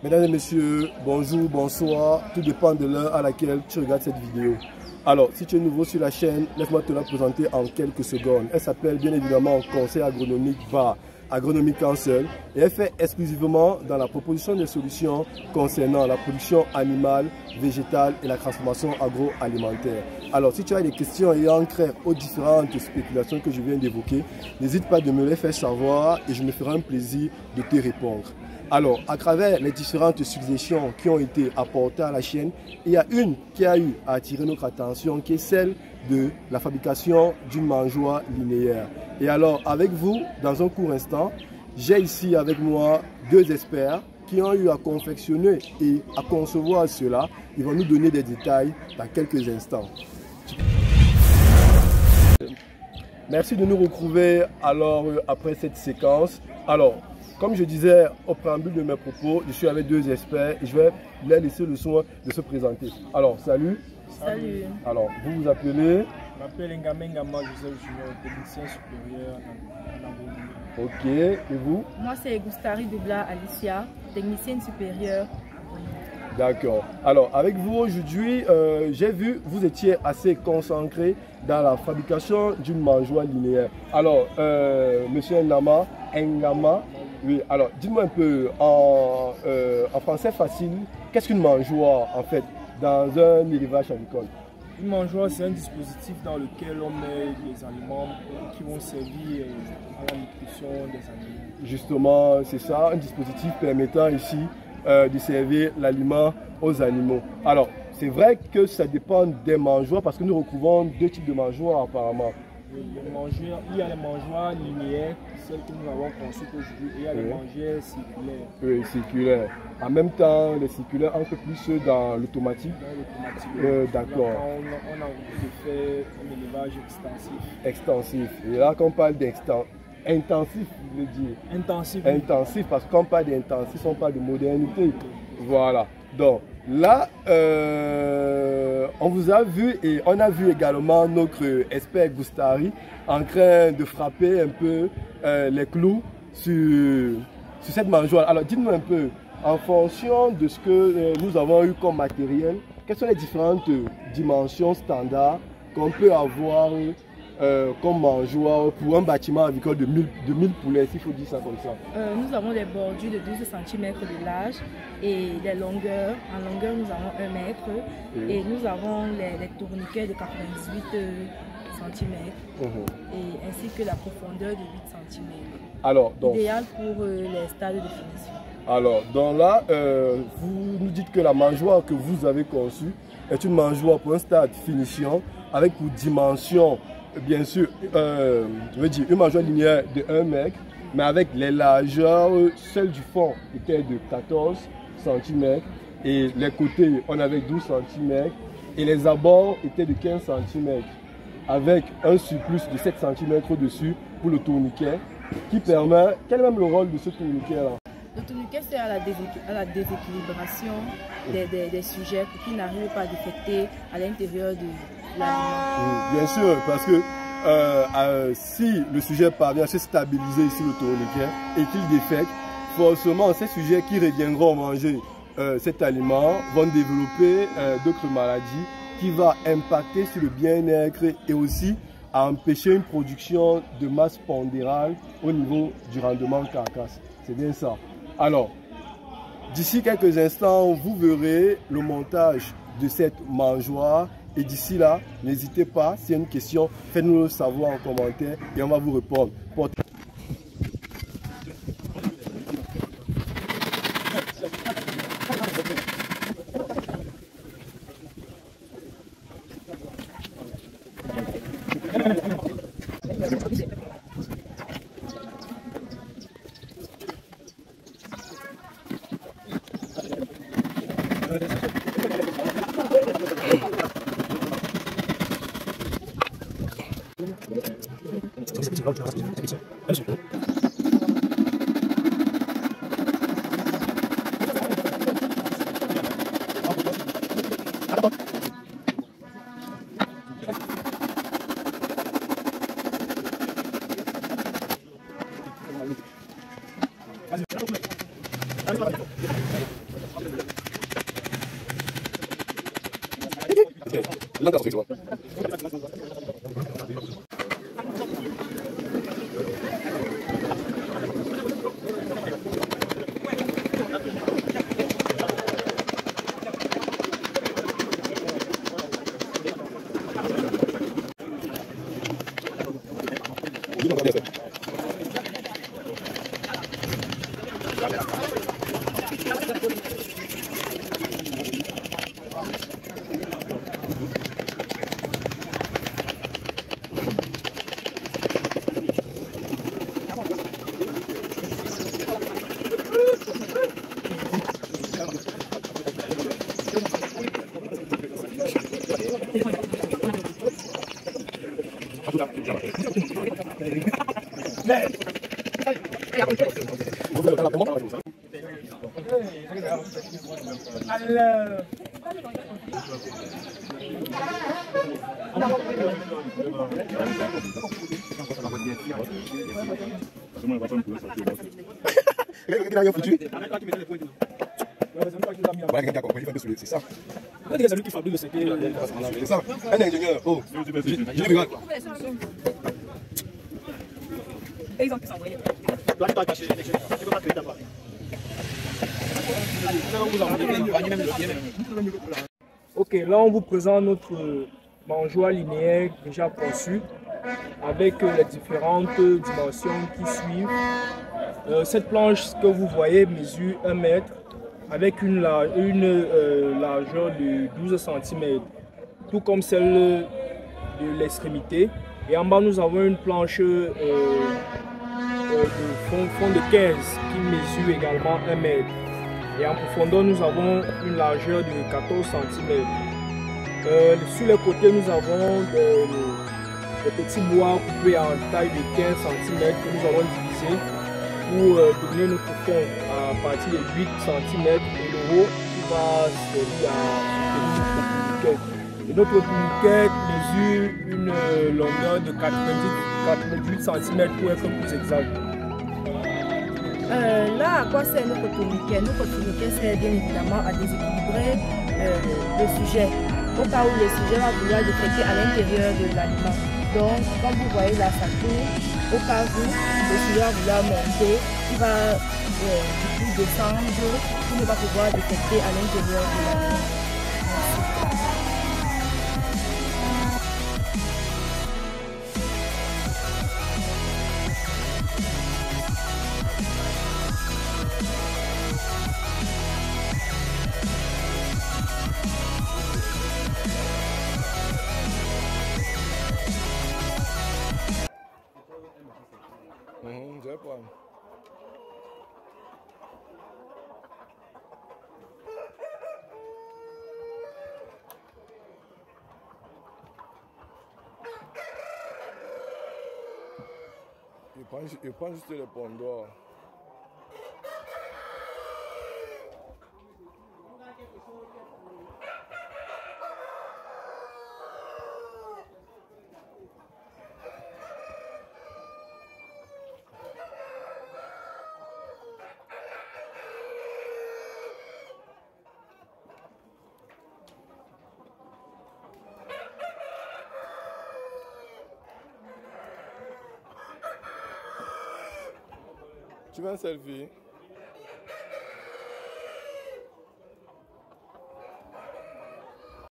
Mesdames et messieurs, bonjour, bonsoir, tout dépend de l'heure à laquelle tu regardes cette vidéo. Alors, si tu es nouveau sur la chaîne, laisse-moi te la présenter en quelques secondes. Elle s'appelle bien évidemment Conseil agronomique VA, Agronomie Council, et elle fait exclusivement dans la proposition de solutions concernant la production animale, végétale et la transformation agroalimentaire. Alors, si tu as des questions ayant trait aux différentes spéculations que je viens d'évoquer, n'hésite pas de me les faire savoir et je me ferai un plaisir de te répondre. Alors, à travers les différentes suggestions qui ont été apportées à la chaîne, il y a une qui a eu à attirer notre attention, qui est celle de la fabrication d'une mangeoire linéaire. Et alors, avec vous, dans un court instant, j'ai ici avec moi deux experts qui ont eu à confectionner et à concevoir cela. Ils vont nous donner des détails dans quelques instants. Merci de nous retrouver alors après cette séquence. Alors, comme je disais au préambule de mes propos, je suis avec deux experts et je vais leur laisser le soin de se présenter. Alors, salut. Salut. Alors, vous vous appelez? Je m'appelle Ngama Joseph Junior, technicien supérieur en agronomie. Ok, et vous? Moi, c'est Goustari Doubla Alicia, technicienne supérieure. D'accord. Alors, avec vous aujourd'hui, j'ai vu vous étiez assez concentré dans la fabrication d'une mangeoire linéaire. Alors, monsieur Ngama, oui, alors dites-moi un peu en français facile, qu'est-ce qu'une mangeoire en fait dans un élevage agricole? Une mangeoire, c'est un dispositif dans lequel on met les aliments qui vont servir à la nutrition des animaux. Justement, c'est ça, un dispositif permettant ici de servir l'aliment aux animaux. Alors, c'est vrai que ça dépend des mangeoires parce que nous recouvrons deux types de mangeoires apparemment. Il y a les mangeoires linéaires, celles que nous avons conçues aujourd'hui, et il y a les mangeoires circulaires. Oui, circulaires. En même temps, les circulaires entrent plus dans l'automatique. D'accord. On a envie de faire un élevage extensif. Extensif. Et là, quand on parle intensif, je veux dire. Intensif. Intensif, parce que quand on parle d'intensif, on parle de modernité. Voilà. Donc, là, on vous a vu et on a vu également notre expert Goustari en train de frapper un peu les clous sur cette mangeoire. Alors, dites-nous un peu, en fonction de ce que nous avons eu comme matériel, quelles sont les différentes dimensions standards qu'on peut avoir comme mangeoire pour un bâtiment agricole de 1000 poulets, s'il faut dire ça comme ça? Nous avons des bordures de 12 cm de large et les longueurs. En longueur, nous avons 1 mètre et nous avons les tourniquets de 98 cm et ainsi que la profondeur de 8 cm. Alors, donc, idéal pour les stades de finition. Alors, donc là, vous nous dites que la mangeoire que vous avez conçue est une mangeoire pour un stade finition avec pour dimension, bien sûr, je veux dire une mangeoire linéaire de 1 mètre, mais avec les largeurs, celle du fond était de 14 cm et les côtés, on avait 12 cm et les abords étaient de 15 cm avec un surplus de 7 cm au-dessus pour le tourniquet qui permet, quel est même le rôle de ce tourniquet là? Le tourniquet sert à la déséquilibration des sujets pour qu'ils n'arrivent pas à détecter à l'intérieur de l'aliment. Bien sûr, parce que si le sujet parvient à se stabiliser ici le tourniquet et qu'il défecte, forcément ces sujets qui reviendront manger cet aliment vont développer d'autres maladies qui vont impacter sur le bien-être et aussi à empêcher une production de masse pondérale au niveau du rendement carcasse. C'est bien ça. Alors, d'ici quelques instants, vous verrez le montage de cette mangeoire. Et d'ici là, n'hésitez pas, s'il y a une question, faites-nous le savoir en commentaire et on va vous répondre. C'est ça. C'est lui qui fabrique le secret. C'est ça. Un ingénieur. Oh, je regarde. Ok, là on vous présente notre mangeoire linéaire déjà conçu avec les différentes dimensions qui suivent. Cette planche que vous voyez mesure 1 mètre avec une largeur de 12 cm, tout comme celle de l'extrémité. Et en bas nous avons une planche de fond de 15 qui mesure également 1 mètre. Et en profondeur nous avons une largeur de 14 cm. Sur les côtés nous avons des petits bois coupés en taille de 15 cm que nous allons diviser pour donner notre fond à partir de 8 cm et le haut qui va servir à notre tourniquet. Et notre tourniquet mesure une longueur de 88 cm pour être plus exact. Là, à quoi sert notre tourniquet? Notre tourniquet sert bien évidemment à déséquilibrer le sujet, au cas où le sujet va vouloir détecter à l'intérieur de l'aliment. Donc, comme vous voyez là, ça tourne. Au cas où le sujet va vouloir monter, il va du coup descendre pour ne pas pouvoir détecter à l'intérieur de l'aliment. J'ai pas. Il prend juste le pondor. Tu veux un selfie?